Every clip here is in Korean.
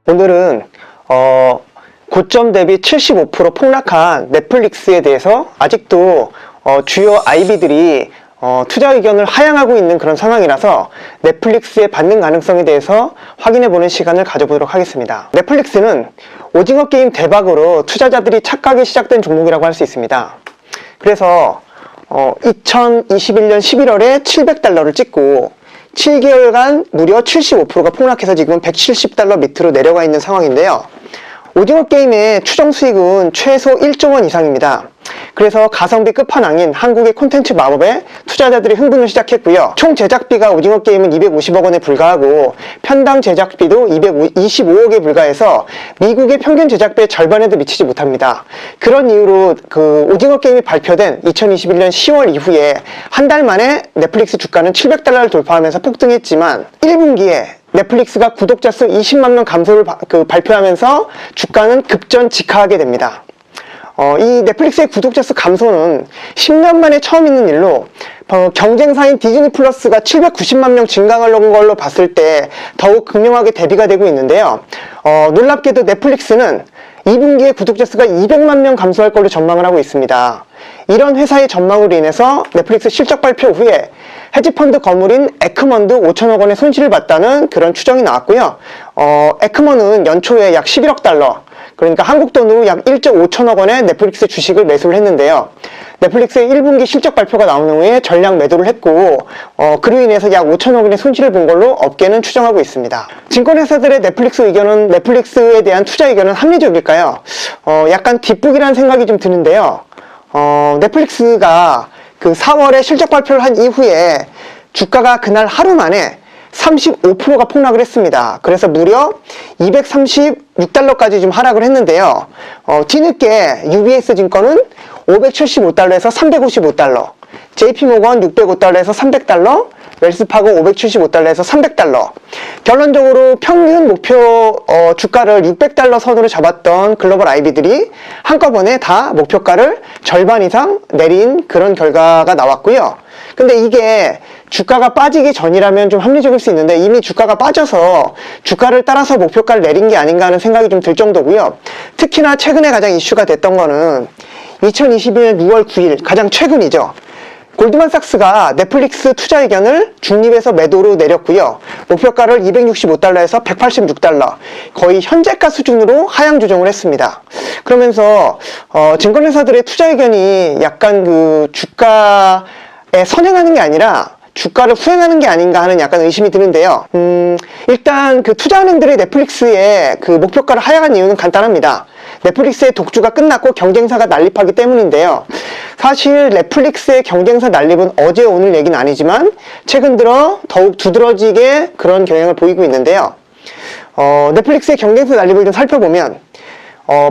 오늘은 고점 대비 75% 폭락한 넷플릭스에 대해서 아직도 주요 IB들이 투자 의견을 하향하고 있는 그런 상황이라서 넷플릭스의 반등 가능성에 대해서 확인해보는 시간을 가져보도록 하겠습니다. 넷플릭스는 오징어 게임 대박으로 투자자들이 착각이 시작된 종목이라고 할 수 있습니다. 그래서 2021년 11월에 $700를 찍고 7개월간 무려 75%가 폭락해서 지금 $170 밑으로 내려가 있는 상황인데요. 오징어 게임의 추정 수익은 최소 1조 원 이상입니다. 그래서 가성비 끝판왕인 한국의 콘텐츠 마법에 투자자들이 흥분을 시작했고요. 총 제작비가 오징어 게임은 250억 원에 불과하고 편당 제작비도 225억에 불과해서 미국의 평균 제작비의 절반에도 미치지 못합니다. 그런 이유로 오징어 게임이 발표된 2021년 10월 이후에 한 달 만에 넷플릭스 주가는 $700를 돌파하면서 폭등했지만 1분기에 넷플릭스가 구독자 수 20만 명 감소를 발표하면서 주가는 급전 직하하게 됩니다. 이 넷플릭스의 구독자 수 감소는 10년 만에 처음 있는 일로 경쟁사인 디즈니 플러스가 790만 명 증가하는 걸로 봤을 때 더욱 극명하게 대비가 되고 있는데요. 놀랍게도 넷플릭스는 2분기에 구독자 수가 200만 명 감소할 걸로 전망을 하고 있습니다. 이런 회사의 전망으로 인해서 넷플릭스 실적 발표 후에 헤지펀드 거물인 에크먼도 5천억 원의 손실을 봤다는 그런 추정이 나왔고요. 에크먼은 연초에 약 11억 달러, 그러니까 한국 돈으로 약 1조 5천억 원의 넷플릭스 주식을 매수를 했는데요. 넷플릭스의 1분기 실적 발표가 나온 후에 전량 매도를 했고 그로 인해서 약 5천억 원의 손실을 본 걸로 업계는 추정하고 있습니다. 증권회사들의 넷플릭스 의견은, 넷플릭스에 대한 투자 의견은 합리적일까요? 약간 뒷북이라는 생각이 좀 드는데요. 넷플릭스가 그 4월에 실적 발표를 한 이후에 주가가 그날 하루 만에 35%가 폭락을 했습니다. 그래서 무려 $236까지 좀 하락을 했는데요. 뒤늦게 UBS 증권은 $575에서 $355, JP모건 $605에서 $300, 웰스파고 $575에서 $300. 결론적으로 평균 목표 주가를 $600 선으로 잡았던 글로벌 IB들이 한꺼번에 다 목표가를 절반 이상 내린 그런 결과가 나왔고요. 근데 이게 주가가 빠지기 전이라면 좀 합리적일 수 있는데 이미 주가가 빠져서 주가를 따라서 목표가를 내린 게 아닌가 하는 생각이 좀 들 정도고요. 특히나 최근에 가장 이슈가 됐던 거는 2021년 6월 9일, 가장 최근이죠. 골드만삭스가 넷플릭스 투자 의견을 중립에서 매도로 내렸고요. 목표가를 $265에서 $186, 거의 현재가 수준으로 하향 조정을 했습니다. 그러면서 증권회사들의 투자 의견이 약간 그 주가에 선행하는 게 아니라 주가를 후행하는 게 아닌가 하는 약간 의심이 드는데요. 일단 그 투자은행들의 넷플릭스의 그 목표가를 하향한 이유는 간단합니다. 넷플릭스의 독주가 끝났고 경쟁사가 난립하기 때문인데요. 사실 넷플릭스의 경쟁사 난립은 어제 오늘 얘기는 아니지만 최근 들어 더욱 두드러지게 그런 경향을 보이고 있는데요. 넷플릭스의 경쟁사 난립을 좀 살펴보면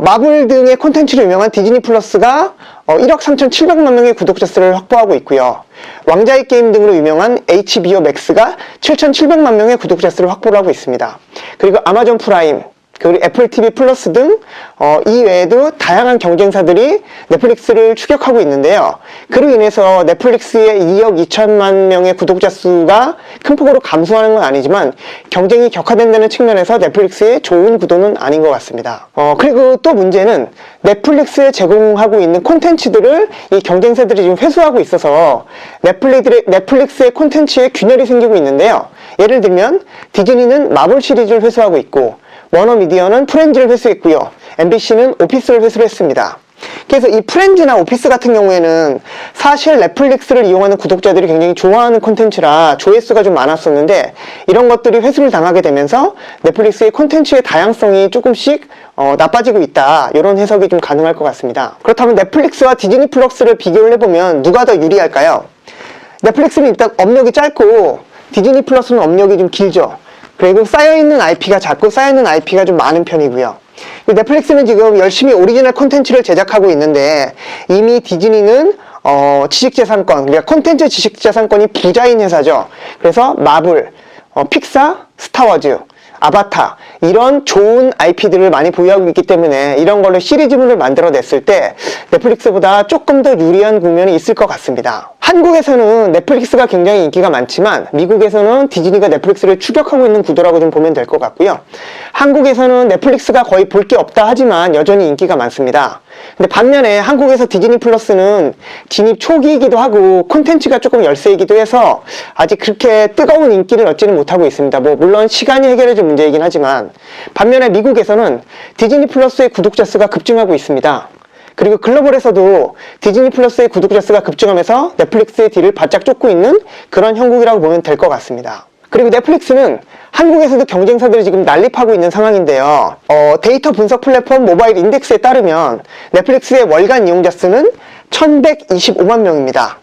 마블 등의 콘텐츠로 유명한 디즈니 플러스가 1억 3,700만 명의 구독자 수를 확보하고 있고요. 왕자의 게임 등으로 유명한 HBO 맥스가 7,700만 명의 구독자 수를 확보를 하고 있습니다. 그리고 아마존 프라임, 그리고 애플 TV 플러스 등 이외에도 다양한 경쟁사들이 넷플릭스를 추격하고 있는데요. 그로 인해서 넷플릭스의 2억 2천만 명의 구독자 수가 큰 폭으로 감소하는 건 아니지만 경쟁이 격화된다는 측면에서 넷플릭스의 좋은 구도는 아닌 것 같습니다. 그리고 또 문제는 넷플릭스에 제공하고 있는 콘텐츠들을 이 경쟁사들이 지금 회수하고 있어서 넷플릭스의 콘텐츠에 균열이 생기고 있는데요. 예를 들면 디즈니는 마블 시리즈를 회수하고 있고 워너미디어는 프렌즈를 회수했고요. MBC는 오피스를 회수를 했습니다. 그래서 이 프렌즈나 오피스 같은 경우에는 사실 넷플릭스를 이용하는 구독자들이 굉장히 좋아하는 콘텐츠라 조회수가 좀 많았었는데 이런 것들이 회수를 당하게 되면서 넷플릭스의 콘텐츠의 다양성이 조금씩 나빠지고 있다, 이런 해석이 좀 가능할 것 같습니다. 그렇다면 넷플릭스와 디즈니 플러스를 비교를 해보면 누가 더 유리할까요? 넷플릭스는 일단 업력이 짧고 디즈니 플러스는 업력이 좀 길죠. 그리고 쌓여있는 IP가 작고 쌓여있는 IP가 좀 많은 편이고요. 넷플릭스는 지금 열심히 오리지널 콘텐츠를 제작하고 있는데 이미 디즈니는 지식재산권, 그러니까 콘텐츠 지식재산권이 부자인 회사죠. 그래서 마블, 픽사, 스타워즈, 아바타 이런 좋은 IP들을 많이 보유하고 있기 때문에 이런 걸로 시리즈물을 만들어냈을 때 넷플릭스보다 조금 더 유리한 국면이 있을 것 같습니다. 한국에서는 넷플릭스가 굉장히 인기가 많지만 미국에서는 디즈니가 넷플릭스를 추격하고 있는 구도라고 좀 보면 될 것 같고요. 한국에서는 넷플릭스가 거의 볼 게 없다 하지만 여전히 인기가 많습니다. 근데 반면에 한국에서 디즈니 플러스는 진입 초기이기도 하고 콘텐츠가 조금 열세이기도 해서 아직 그렇게 뜨거운 인기를 얻지는 못하고 있습니다. 뭐 물론 시간이 해결해줄 문제이긴 하지만 반면에 미국에서는 디즈니 플러스의 구독자 수가 급증하고 있습니다. 그리고 글로벌에서도 디즈니 플러스의 구독자 수가 급증하면서 넷플릭스의 뒤를 바짝 쫓고 있는 그런 형국이라고 보면 될 것 같습니다. 그리고 넷플릭스는 한국에서도 경쟁사들이 지금 난립하고 있는 상황인데요. 데이터 분석 플랫폼 모바일 인덱스에 따르면 넷플릭스의 월간 이용자 수는 1125만 명입니다.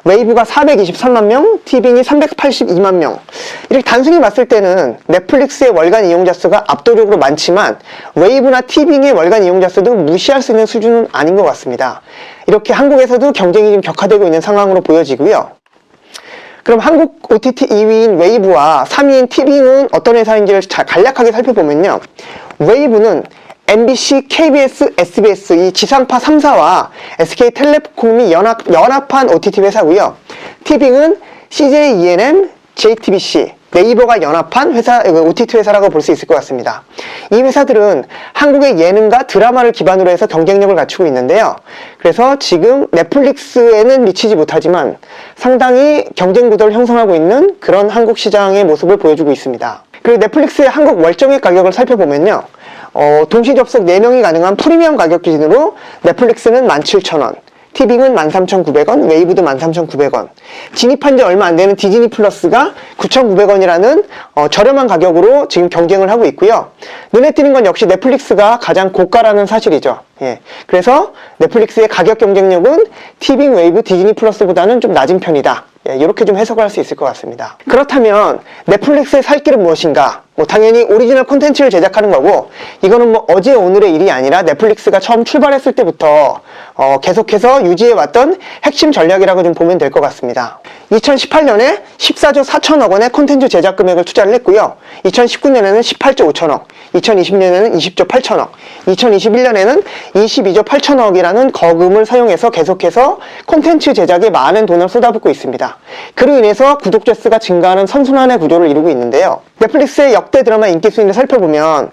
웨이브가 423만 명, 티빙이 382만 명. 이렇게 단순히 봤을 때는 넷플릭스의 월간 이용자 수가 압도적으로 많지만 웨이브나 티빙의 월간 이용자 수도 무시할 수 있는 수준은 아닌 것 같습니다. 이렇게 한국에서도 경쟁이 좀 격화되고 있는 상황으로 보여지고요. 그럼 한국 OTT 2위인 웨이브와 3위인 티빙은 어떤 회사인지를 간략하게 살펴보면요. 웨이브는 MBC, KBS, SBS 이 지상파 3사와 SK텔레콤이 연합한 OTT 회사고요. 티빙은 CJ ENM, JTBC, 네이버가 연합한 회사, OTT 회사라고 볼 수 있을 것 같습니다. 이 회사들은 한국의 예능과 드라마를 기반으로 해서 경쟁력을 갖추고 있는데요. 그래서 지금 넷플릭스에는 미치지 못하지만 상당히 경쟁 구도를 형성하고 있는 그런 한국 시장의 모습을 보여주고 있습니다. 그리고 넷플릭스의 한국 월정액 가격을 살펴보면요. 동시 접속 4명이 가능한 프리미엄 가격 기준으로 넷플릭스는 17,000원, 티빙은 13,900원, 웨이브도 13,900원. 진입한 지 얼마 안 되는 디즈니 플러스가 9,900원이라는 저렴한 가격으로 지금 경쟁을 하고 있고요. 눈에 띄는 건 역시 넷플릭스가 가장 고가라는 사실이죠. 예. 그래서 넷플릭스의 가격 경쟁력은 티빙, 웨이브, 디즈니 플러스보다는 좀 낮은 편이다. 예, 이렇게 좀 해석을 할 수 있을 것 같습니다. 그렇다면 넷플릭스의 살 길은 무엇인가? 당연히 오리지널 콘텐츠를 제작하는 거고 이거는 어제 오늘의 일이 아니라 넷플릭스가 처음 출발했을 때부터 계속해서 유지해왔던 핵심 전략이라고 좀 보면 될 것 같습니다. 2018년에 14조 4천억 원의 콘텐츠 제작 금액을 투자를 했고요. 2019년에는 18조 5천억, 2020년에는 20조 8천억, 2021년에는 22조 8천억이라는 거금을 사용해서 계속해서 콘텐츠 제작에 많은 돈을 쏟아붓고 있습니다. 그로 인해서 구독자 수가 증가하는 선순환의 구조를 이루고 있는데요. 넷플릭스의 역대 드라마 인기 순위를 살펴보면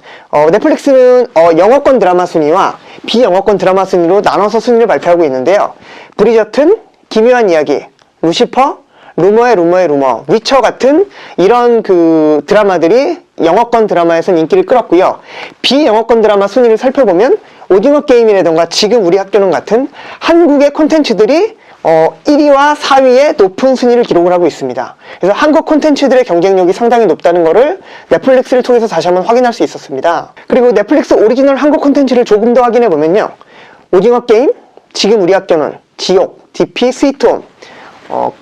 넷플릭스는 영어권 드라마 순위와 비영어권 드라마 순위로 나눠서 순위를 발표하고 있는데요. 브리저튼, 기묘한 이야기, 루시퍼, 루머의 루머, 위쳐 같은 이런 그 드라마들이 영어권 드라마에서는 인기를 끌었고요. 비영어권 드라마 순위를 살펴보면 오징어 게임이라던가 지금 우리 학교는 같은 한국의 콘텐츠들이 1위와 4위에 높은 순위를 기록을 하고 있습니다. 그래서 한국 콘텐츠들의 경쟁력이 상당히 높다는 것을 넷플릭스를 통해서 다시 한번 확인할 수 있었습니다. 그리고 넷플릭스 오리지널 한국 콘텐츠를 조금 더 확인해 보면요. 오징어 게임, 지금 우리 학교는, 지옥, DP, 스위트홈,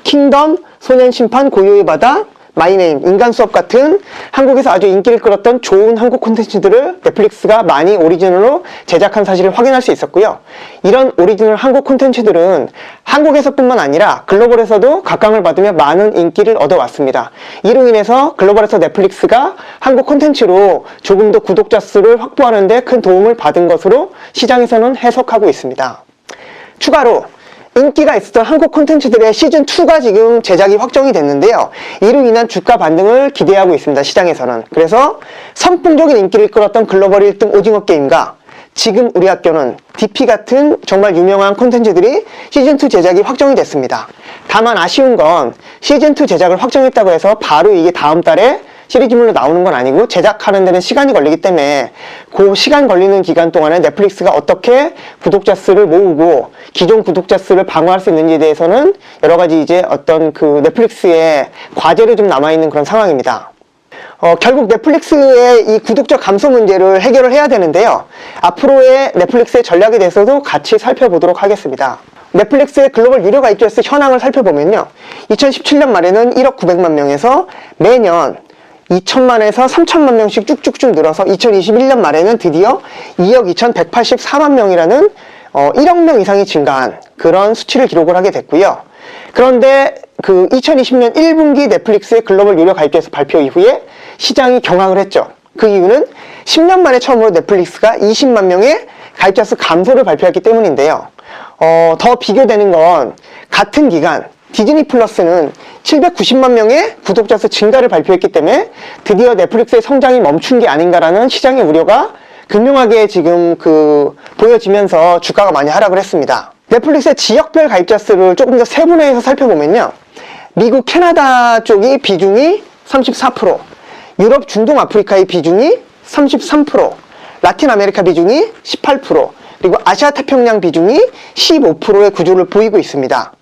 킹덤, 소년심판, 고요의 바다, 마이네임, 인간수업 같은 한국에서 아주 인기를 끌었던 좋은 한국 콘텐츠들을 넷플릭스가 많이 오리지널로 제작한 사실을 확인할 수 있었고요. 이런 오리지널 한국 콘텐츠들은 한국에서뿐만 아니라 글로벌에서도 각광을 받으며 많은 인기를 얻어왔습니다. 이로 인해서 글로벌에서 넷플릭스가 한국 콘텐츠로 조금 더 구독자 수를 확보하는 데 큰 도움을 받은 것으로 시장에서는 해석하고 있습니다. 추가로 인기가 있었던 한국 콘텐츠들의 시즌2가 지금 제작이 확정이 됐는데요. 이로 인한 주가 반등을 기대하고 있습니다. 시장에서는. 그래서 선풍적인 인기를 끌었던 글로벌 1등 오징어 게임과 지금 우리 학교는 DP 같은 정말 유명한 콘텐츠들이 시즌2 제작이 확정이 됐습니다. 다만 아쉬운 건 시즌2 제작을 확정했다고 해서 바로 이게 다음 달에 시리즈물로 나오는 건 아니고 제작하는 데는 시간이 걸리기 때문에 그 시간 걸리는 기간 동안에 넷플릭스가 어떻게 구독자 수를 모으고 기존 구독자 수를 방어할 수 있는지에 대해서는 여러 가지 이제 어떤 그 넷플릭스의 과제로 좀 남아있는 그런 상황입니다. 결국 넷플릭스의 이 구독자 감소 문제를 해결을 해야 되는데요. 앞으로의 넷플릭스의 전략에 대해서도 같이 살펴보도록 하겠습니다. 넷플릭스의 글로벌 유료 가입자 수 현황을 살펴보면요. 2017년 말에는 1억 900만 명에서 매년 2천만에서 3천만 명씩 쭉쭉쭉 늘어서 2021년 말에는 드디어 2억 2,184만 명이라는 1억 명 이상이 증가한 그런 수치를 기록을 하게 됐고요. 그런데 그 2020년 1분기 넷플릭스의 글로벌 유료 가입자 수 발표 이후에 시장이 경악을 했죠. 그 이유는 10년 만에 처음으로 넷플릭스가 20만 명의 가입자 수 감소를 발표했기 때문인데요. 더 비교되는 건 같은 기간 디즈니 플러스는 790만 명의 구독자 수 증가를 발표했기 때문에 드디어 넷플릭스의 성장이 멈춘 게 아닌가라는 시장의 우려가 극명하게 지금 보여지면서 주가가 많이 하락을 했습니다. 넷플릭스의 지역별 가입자 수를 조금 더 세분화해서 살펴보면요. 미국, 캐나다 쪽이 비중이 34%, 유럽, 중동, 아프리카의 비중이 33%, 라틴 아메리카 비중이 18%, 그리고 아시아 태평양 비중이 15%의 구조를 보이고 있습니다.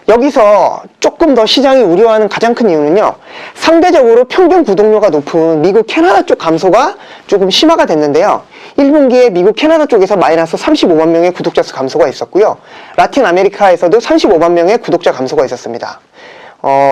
여기서 조금 더 시장이 우려하는 가장 큰 이유는요. 상대적으로 평균 구독료가 높은 미국, 캐나다 쪽 감소가 조금 심화가 됐는데요. 1분기에 미국, 캐나다 쪽에서 마이너스 35만 명의 구독자 수 감소가 있었고요. 라틴 아메리카에서도 35만 명의 구독자 감소가 있었습니다.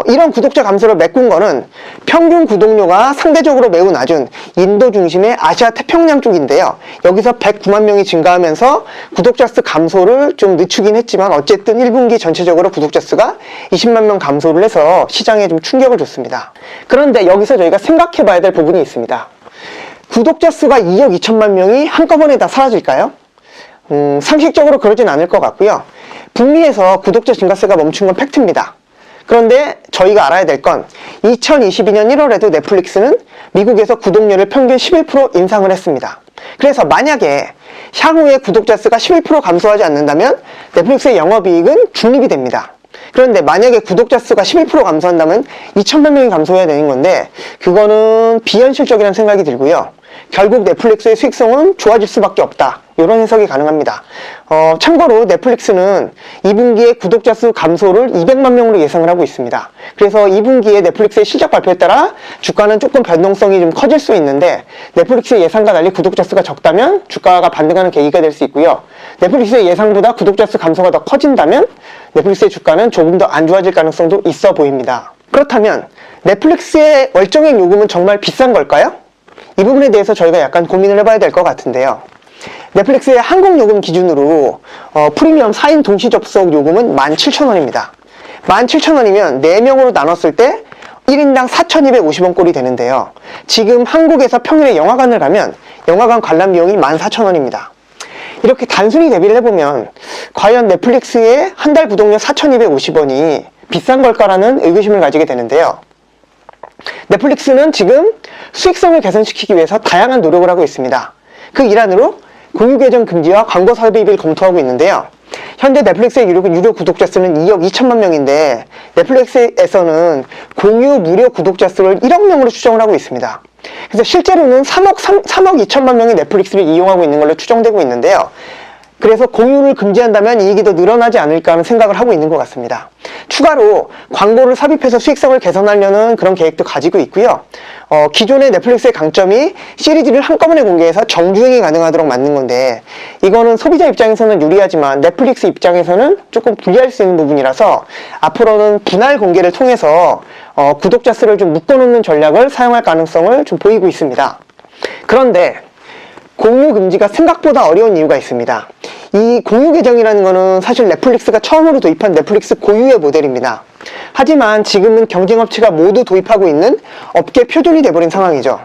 이런 구독자 감소를 메꾼 거는 평균 구독료가 상대적으로 매우 낮은 인도 중심의 아시아 태평양 쪽인데요. 여기서 109만 명이 증가하면서 구독자 수 감소를 좀 늦추긴 했지만 어쨌든 1분기 전체적으로 구독자 수가 20만 명 감소를 해서 시장에 좀 충격을 줬습니다. 그런데 여기서 저희가 생각해 봐야 될 부분이 있습니다. 구독자 수가 2억 2천만 명이 한꺼번에 다 사라질까요? 상식적으로 그러진 않을 것 같고요. 북미에서 구독자 증가세가 멈춘 건 팩트입니다. 그런데 저희가 알아야 될 건 2022년 1월에도 넷플릭스는 미국에서 구독료를 평균 11% 인상을 했습니다. 그래서 만약에 향후에 구독자 수가 11% 감소하지 않는다면 넷플릭스의 영업이익은 중립이 됩니다. 그런데 만약에 구독자 수가 11% 감소한다면 2천만 명이 감소해야 되는 건데 그거는 비현실적이라는 생각이 들고요. 결국 넷플릭스의 수익성은 좋아질 수밖에 없다. 이런 해석이 가능합니다. 참고로 넷플릭스는 2분기에 구독자 수 감소를 200만 명으로 예상을 하고 있습니다. 그래서 2분기에 넷플릭스의 실적 발표에 따라 주가는 조금 변동성이 좀 커질 수 있는데 넷플릭스의 예상과 달리 구독자 수가 적다면 주가가 반등하는 계기가 될 수 있고요. 넷플릭스의 예상보다 구독자 수 감소가 더 커진다면 넷플릭스의 주가는 조금 더 안 좋아질 가능성도 있어 보입니다. 그렇다면 넷플릭스의 월정액 요금은 정말 비싼 걸까요? 이 부분에 대해서 저희가 약간 고민을 해봐야 될 것 같은데요. 넷플릭스의 한국 요금 기준으로 프리미엄 4인 동시 접속 요금은 17,000원입니다. 17,000원이면 4명으로 나눴을 때 1인당 4,250원 꼴이 되는데요. 지금 한국에서 평일에 영화관을 가면 영화관 관람 비용이 14,000원입니다. 이렇게 단순히 대비를 해보면 과연 넷플릭스의 한 달 구독료 4,250원이 비싼 걸까라는 의구심을 가지게 되는데요. 넷플릭스는 지금 수익성을 개선시키기 위해서 다양한 노력을 하고 있습니다. 그 일환으로 공유 계정 금지와 광고 삽입을 검토하고 있는데요. 현재 넷플릭스의 유료 구독자 수는 2억 2천만 명인데 넷플릭스에서는 공유 무료 구독자 수를 1억 명으로 추정을 하고 있습니다. 그래서 실제로는 3억 2천만 명이 넷플릭스를 이용하고 있는 걸로 추정되고 있는데요. 그래서 공유를 금지한다면 이익이 더 늘어나지 않을까 하는 생각을 하고 있는 것 같습니다. 추가로 광고를 삽입해서 수익성을 개선하려는 그런 계획도 가지고 있고요. 기존의 넷플릭스의 강점이 시리즈를 한꺼번에 공개해서 정주행이 가능하도록 만든 건데 이거는 소비자 입장에서는 유리하지만 넷플릭스 입장에서는 조금 불리할 수 있는 부분이라서 앞으로는 분할 공개를 통해서 구독자 수를 좀 묶어놓는 전략을 사용할 가능성을 좀 보이고 있습니다. 그런데 공유 금지가 생각보다 어려운 이유가 있습니다. 이 공유 계정이라는 거는 사실 넷플릭스가 처음으로 도입한 넷플릭스 고유의 모델입니다. 하지만 지금은 경쟁업체가 모두 도입하고 있는 업계 표준이 돼버린 상황이죠.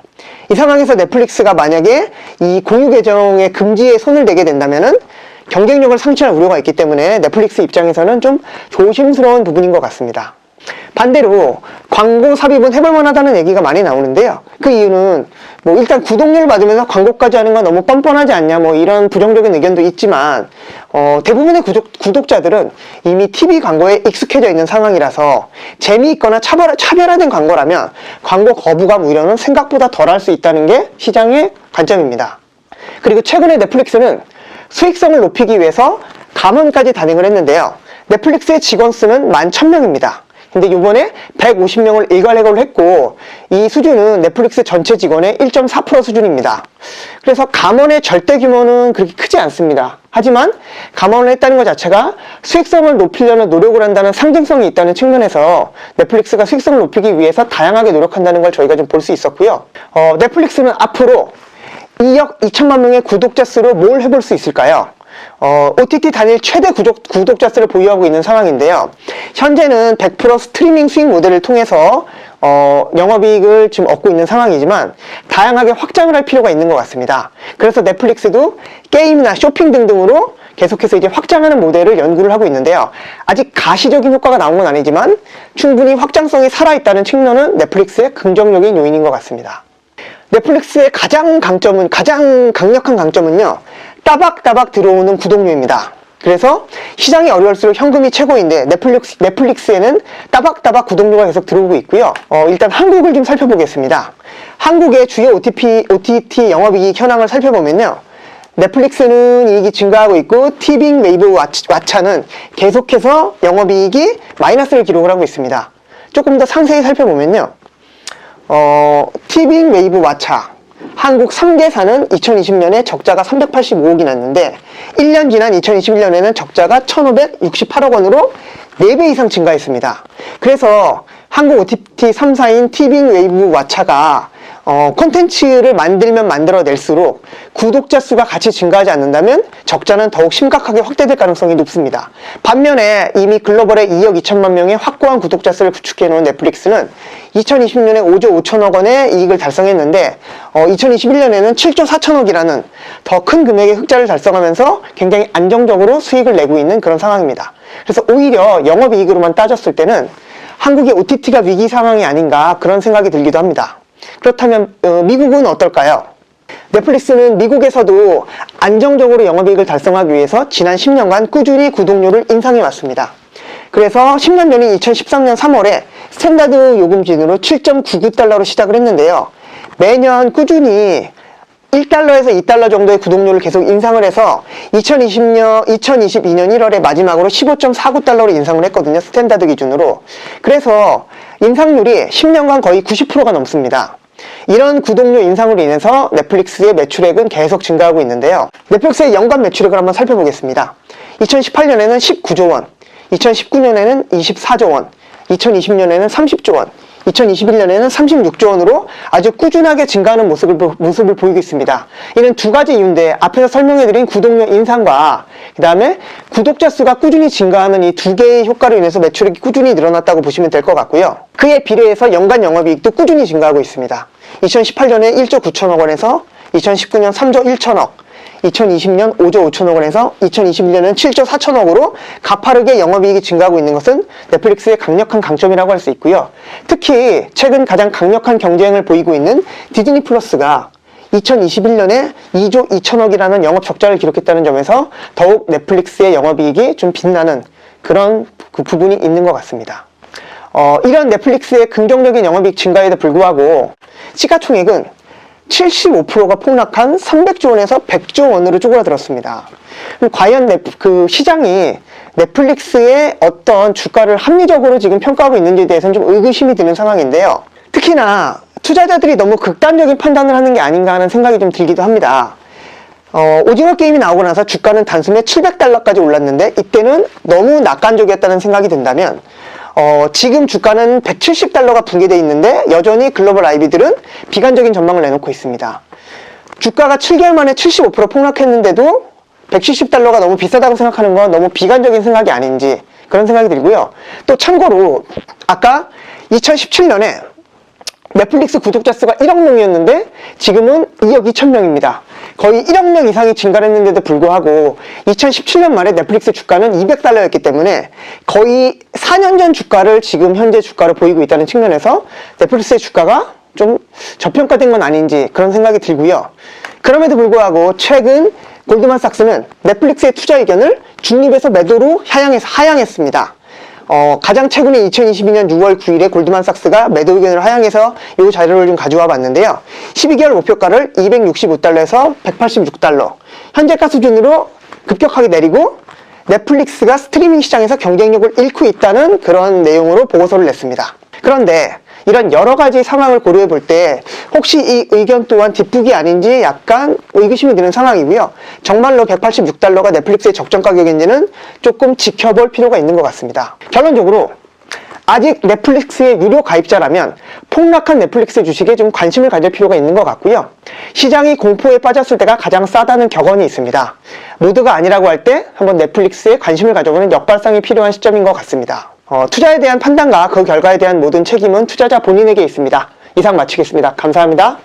이 상황에서 넷플릭스가 만약에 이 공유 계정의 금지에 손을 대게 된다면은 경쟁력을 상실할 우려가 있기 때문에 넷플릭스 입장에서는 좀 조심스러운 부분인 것 같습니다. 반대로 광고 삽입은 해볼만 하다는 얘기가 많이 나오는데요. 그 이유는 일단 구독료를 받으면서 광고까지 하는 건 너무 뻔뻔하지 않냐 이런 부정적인 의견도 있지만 대부분의 구독자들은 이미 TV 광고에 익숙해져 있는 상황이라서 재미있거나 차별화된 광고라면 광고 거부감 우려는 생각보다 덜할 수 있다는 게 시장의 관점입니다. 그리고 최근에 넷플릭스는 수익성을 높이기 위해서 감원까지 단행을 했는데요. 넷플릭스의 직원 수는 11,000명입니다. 근데 이번에 150명을 일괄해고를 했고 이 수준은 넷플릭스 전체 직원의 1.4% 수준입니다. 그래서 감원의 절대 규모는 그렇게 크지 않습니다. 하지만 감원을 했다는 것 자체가 수익성을 높이려는 노력을 한다는 상징성이 있다는 측면에서 넷플릭스가 수익성을 높이기 위해서 다양하게 노력한다는 걸 저희가 좀 볼 수 있었고요. 넷플릭스는 앞으로 2억 2천만 명의 구독자 수로 뭘 해볼 수 있을까요? OTT 단일 최대 구독자 수를 보유하고 있는 상황인데요. 현재는 100% 스트리밍 수익 모델을 통해서 영업이익을 지금 얻고 있는 상황이지만 다양하게 확장을 할 필요가 있는 것 같습니다. 그래서 넷플릭스도 게임이나 쇼핑 등등으로 계속해서 이제 확장하는 모델을 연구를 하고 있는데요. 아직 가시적인 효과가 나온 건 아니지만 충분히 확장성이 살아있다는 측면은 넷플릭스의 긍정적인 요인인 것 같습니다. 넷플릭스의 가장 강력한 강점은요, 따박따박 들어오는 구독료입니다. 그래서 시장이 어려울수록 현금이 최고인데 넷플릭스에는 따박따박 구독료가 계속 들어오고 있고요. 일단 한국을 좀 살펴보겠습니다. 한국의 주요 OTT 영업이익 현황을 살펴보면요, 넷플릭스는 이익이 증가하고 있고 티빙 웨이브 왓챠는 계속해서 영업이익이 마이너스를 기록을 하고 있습니다. 조금 더 상세히 살펴보면요, 티빙 웨이브 왓챠 한국 3개사는 2020년에 적자가 385억이 났는데 1년 지난 2021년에는 적자가 1,568억 원으로 4배 이상 증가했습니다. 그래서 한국 OTT 3사인 티빙 웨이브 왓챠가 콘텐츠를 만들면 만들어낼수록 구독자 수가 같이 증가하지 않는다면 적자는 더욱 심각하게 확대될 가능성이 높습니다. 반면에 이미 글로벌에 2억 2천만 명의 확고한 구독자 수를 구축해놓은 넷플릭스는 2020년에 5조 5천억 원의 이익을 달성했는데 2021년에는 7조 4천억이라는 더 큰 금액의 흑자를 달성하면서 굉장히 안정적으로 수익을 내고 있는 그런 상황입니다. 그래서 오히려 영업이익으로만 따졌을 때는 한국의 OTT가 위기 상황이 아닌가 그런 생각이 들기도 합니다. 그렇다면 미국은 어떨까요? 넷플릭스는 미국에서도 안정적으로 영업이익을 달성하기 위해서 지난 10년간 꾸준히 구독료를 인상해 왔습니다. 그래서 10년 전인 2013년 3월에 스탠다드 요금 기준으로 7.99달러로 시작을 했는데요. 매년 꾸준히 1달러에서 2달러 정도의 구독료를 계속 인상을 해서 2022년 1월에 마지막으로 15.49달러로 인상을 했거든요. 스탠다드 기준으로. 그래서 인상률이 10년간 거의 90%가 넘습니다. 이런 구독료 인상으로 인해서 넷플릭스의 매출액은 계속 증가하고 있는데요. 넷플릭스의 연간 매출액을 한번 살펴보겠습니다. 2018년에는 19조 원, 2019년에는 24조 원, 2020년에는 30조 원, 2021년에는 36조 원으로 아주 꾸준하게 증가하는 모습을 보이고 있습니다. 이는 두 가지 이유인데 앞에서 설명해드린 구독료 인상과 그 다음에 구독자 수가 꾸준히 증가하는 이 두 개의 효과로 인해서 매출액이 꾸준히 늘어났다고 보시면 될 것 같고요. 그에 비례해서 연간 영업이익도 꾸준히 증가하고 있습니다. 2018년에 1조 9천억 원에서 2019년 3조 1천억, 2020년 5조 5천억 원에서 2021년은 7조 4천억으로 가파르게 영업이익이 증가하고 있는 것은 넷플릭스의 강력한 강점이라고 할 수 있고요. 특히 최근 가장 강력한 경쟁을 보이고 있는 디즈니 플러스가 2021년에 2조 2천억이라는 영업 적자를 기록했다는 점에서 더욱 넷플릭스의 영업이익이 좀 빛나는 그런 부분이 있는 것 같습니다. 이런 넷플릭스의 긍정적인 영업이익 증가에도 불구하고 시가총액은 75%가 폭락한 300조 원에서 100조 원으로 쪼그라들었습니다. 그럼 과연 시장이 넷플릭스의 어떤 주가를 합리적으로 지금 평가하고 있는지에 대해서는 좀 의구심이 드는 상황인데요. 특히나 투자자들이 너무 극단적인 판단을 하는 게 아닌가 하는 생각이 좀 들기도 합니다. 오징어 게임이 나오고 나서 주가는 단숨에 700달러까지 올랐는데 이때는 너무 낙관적이었다는 생각이 든다면 지금 주가는 170달러가 붕괴되어 있는데 여전히 글로벌 IB들은 비관적인 전망을 내놓고 있습니다. 주가가 7개월 만에 75% 폭락했는데도 170달러가 너무 비싸다고 생각하는 건 너무 비관적인 생각이 아닌지 그런 생각이 들고요. 또 참고로 아까 2017년에 넷플릭스 구독자 수가 1억 명이었는데 지금은 2억 2천 명입니다. 거의 1억 명 이상이 증가를 했는데도 불구하고 2017년 말에 넷플릭스 주가는 200달러였기 때문에 거의 4년 전 주가를 지금 현재 주가로 보이고 있다는 측면에서 넷플릭스의 주가가 좀 저평가된 건 아닌지 그런 생각이 들고요. 그럼에도 불구하고 최근 골드만삭스는 넷플릭스의 투자 의견을 중립에서 매도로 하향했습니다. 가장 최근에 2022년 6월 9일에 골드만삭스가 매도 의견을 하향해서 이 자료를 좀 가져와 봤는데요. 12개월 목표가를 265달러에서 186달러, 현재가 수준으로 급격하게 내리고 넷플릭스가 스트리밍 시장에서 경쟁력을 잃고 있다는 그런 내용으로 보고서를 냈습니다. 그런데 이런 여러 가지 상황을 고려해 볼 때 혹시 이 의견 또한 뒷북이 아닌지 약간 의구심이 드는 상황이고요. 정말로 186달러가 넷플릭스의 적정 가격인지는 조금 지켜볼 필요가 있는 것 같습니다. 결론적으로 아직 넷플릭스의 유료 가입자라면 폭락한 넷플릭스 주식에 좀 관심을 가질 필요가 있는 것 같고요. 시장이 공포에 빠졌을 때가 가장 싸다는 격언이 있습니다. 모두가 아니라고 할 때 한번 넷플릭스에 관심을 가져보는 역발상이 필요한 시점인 것 같습니다. 투자에 대한 판단과 그 결과에 대한 모든 책임은 투자자 본인에게 있습니다. 이상 마치겠습니다. 감사합니다.